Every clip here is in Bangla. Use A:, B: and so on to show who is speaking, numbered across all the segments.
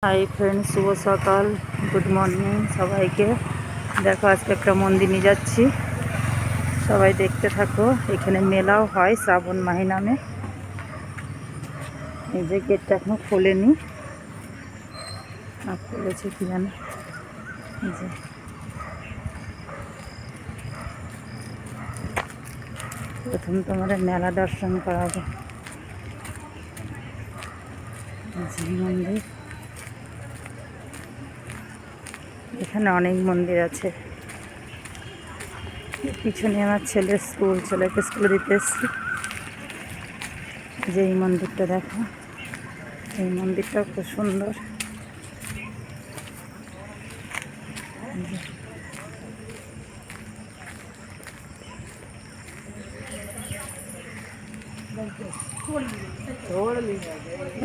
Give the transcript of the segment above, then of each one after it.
A: হাই ফ্রেন্ডস, শুভ সকাল, গুড মর্নিং সবাইকে। দেখো আজকে একটা মন্দির নিয়ে যাচ্ছি, সবাই দেখতে থাকো। এখানে মেলাও হয় শ্রাবণ মাহে নামে। এই যে গেটটা এখনো খোলেনি, খুলেছে কি জানে। এই যে প্রথম তোমাদের মেলা দর্শন করাবো। মন্দির, এখানে অনেক মন্দির আছে। পিছনে আমার ছেলের স্কুল, ছেলেকে স্কুলে দিতে এসেছি। যে এই মন্দিরটা দেখো, এই মন্দিরটাও খুব সুন্দর।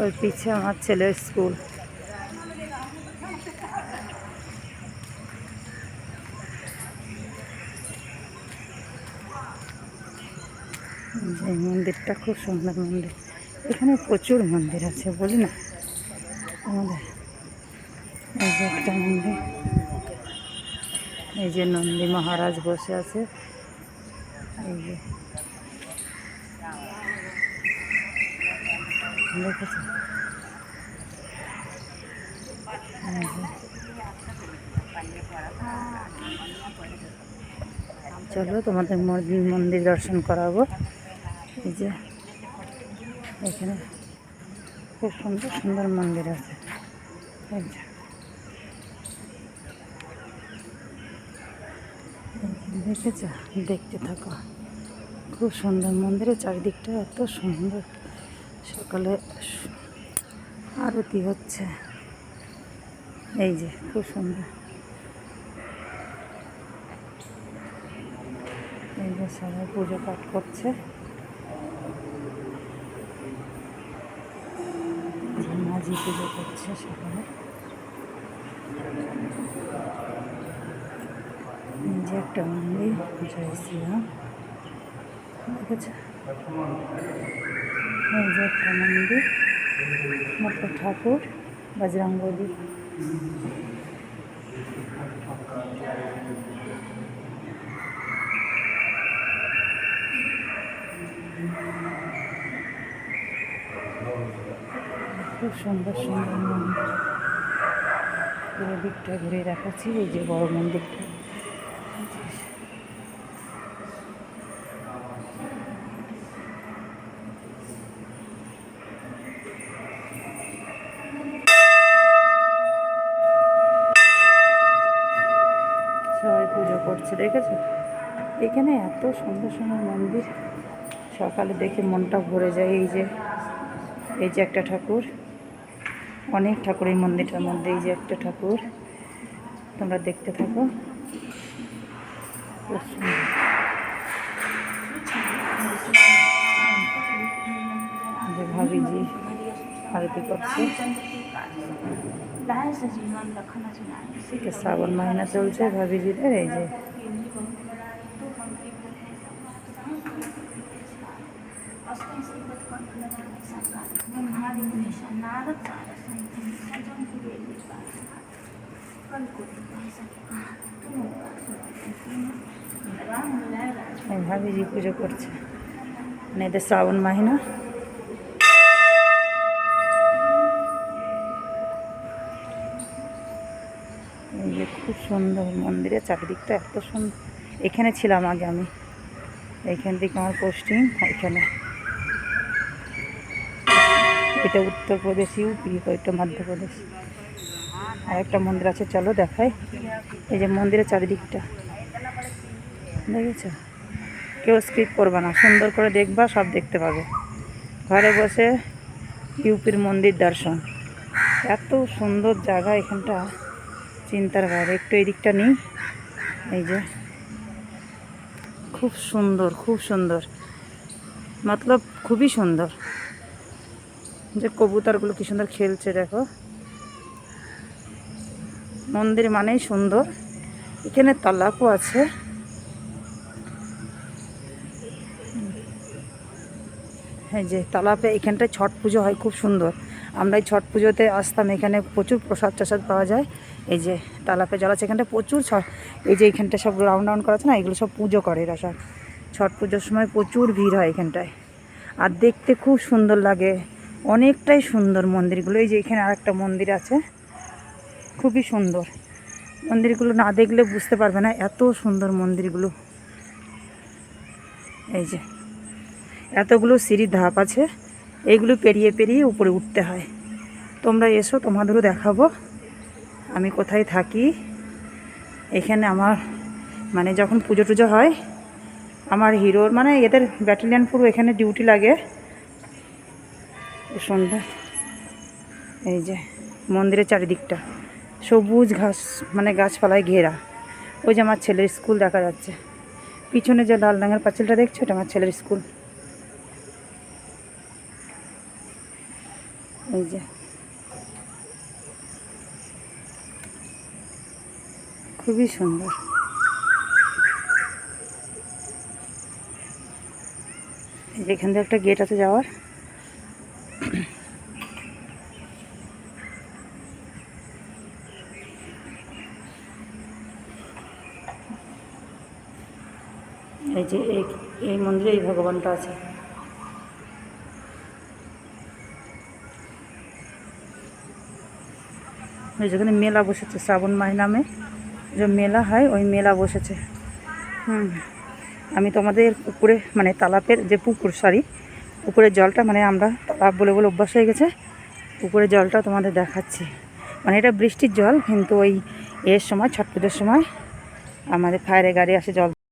A: ওই পিছে আমার ছেলের স্কুল। এই মন্দিরটা খুব সুন্দর মন্দির। এখানে প্রচুর মন্দির আছে, বলি না আমাদের। এই যে একটা মন্দির, এই যে নন্দী মহারাজ বসে আছে। এই যে দেখেছ, চলো তোমাদের মন্দির দর্শন করাবো। এই যে এখানে খুব সুন্দর সুন্দর মন্দির আছে। দেখেছ, দেখতে থাকো। খুব সুন্দর মন্দিরের চারিদিকটা এত সুন্দর। সকালে আরতি হচ্ছে, এই যে খুব সুন্দর। এই যে সবাই পুজো পাঠ করছে, মাঝি পুজো করছে সকালে। এই যে একটা মন্দির, জয় শ্রীরাম, দেখেছ। এই যে একটা মন্দির, একটা ঠাকুর, বজরংবলী। খুব সুন্দর সুন্দর মন্দির। পুরো দিকটা ঘুরে দেখাচ্ছি। এই যে বড় মন্দিরটা, সবাই পুজো করছে, দেখেছো। এখানে এত সুন্দর সুন্দর মন্দির, সকালে দেখে মনটা ভরে যায়। এই যে একটা ঠাকুর, অনেক ঠাকুর এই মন্দিরটার মধ্যে। এই যে একটা ঠাকুর, তোমরা দেখতে থাকো। খুব সুন্দর। যে ভাবিজি আরতি করছে। শ্রাবণ মাহিনা চলছে ভাবিজিদের। এই যে ভাবিজি পুজো করছে, মানে এদের শ্রাবণ মাহিনা। এই যে খুব সুন্দর মন্দিরের চারিদিকটা এত সুন্দর। এখানে ছিলাম আগে আমি, এইখান থেকে আমার পোস্টিং এখানে। এটা উত্তরপ্রদেশ, ইউপি, ওইটা মধ্যপ্রদেশ। আর একটা মন্দির আছে, চলো দেখাই। এই যে মন্দিরের চারিদিকটা দেখেছ। কেউ স্কিপ করবে না, সুন্দর করে দেখবা, সব দেখতে পাবে। ঘরে বসে ইউপির মন্দির দর্শন, এত সুন্দর জায়গা এখানটা, চিন্তার বাইরে। একটু এই দিকটা নিই। এই যে খুব সুন্দর, খুব সুন্দর, মতলব খুবই সুন্দর। যে কবুতরগুলো কি সুন্দর খেলছে, দেখো। মন্দির মানেই সুন্দর। এখানে তালাবও আছে। এই যে তালাবে, এখানটায় ছট পুজো হয় খুব সুন্দর। আমরা এই ছট পুজোতে আসতাম, এখানে প্রচুর প্রসাদ টসাদ পাওয়া যায়। এই যে তালাপে জল আছে এখানটা প্রচুর, এই যে এইখানটা সব রাউন্ড রাউন্ড করা আছে না, এগুলো সব পুজো করে এরা সব। ছট পুজোর সময় প্রচুর ভিড় হয় এখানটায়, আর দেখতে খুব সুন্দর লাগে, অনেকটাই সুন্দর মন্দিরগুলো। এই যে এখানে আরেকটা মন্দির আছে, খুবই সুন্দর। মন্দিরগুলো না দেখলে বুঝতে পারবে না, এত সুন্দর মন্দিরগুলো। এই যে এতগুলো সিঁড়ির ধাপ আছে, এইগুলো পেরিয়ে পেরিয়ে উপরে উঠতে হয়। তোমরা এসো, তোমাদেরও দেখাবো আমি কোথায় থাকি। এখানে আমার মানে যখন পুজো টুজো হয়, আমার হিরোর মানে এদের ব্যাটালিয়ান পুরো এখানে ডিউটি লাগে সন্ধ্যা। এই যে মন্দিরের চারিদিকটা সবুজ ঘাস, মানে গাছপালায় ঘেরা। ওই যে আমার ছেলের স্কুল দেখা যাচ্ছে, পিছনে যে লাল রঙের পাঁচিলটা দেখছো, এটা আমার ছেলের স্কুল। এই যে খুবই সুন্দর। এই যে এখান থেকে একটা গেট আছে যাওয়ার। এই যে এই মন্দিরে এই ভগবানটা আছে। ওই যেখানে মেলা বসেছে শ্রাবণ মাস নামে যে মেলা হয়, ওই মেলা বসেছে। আমি তোমাদের পুকুরে মানে তালাপের যে পুকুর, পুকুরের জলটা, মানে আমরা তালাপ বলে বলে অভ্যাস হয়ে গেছে, পুকুরের জলটা তোমাদের দেখাচ্ছি। মানে এটা বৃষ্টির জল, কিন্তু ওই এর সময় ছট পুজোর সময় আমাদের ফায়ারের গাড়ি আসে জল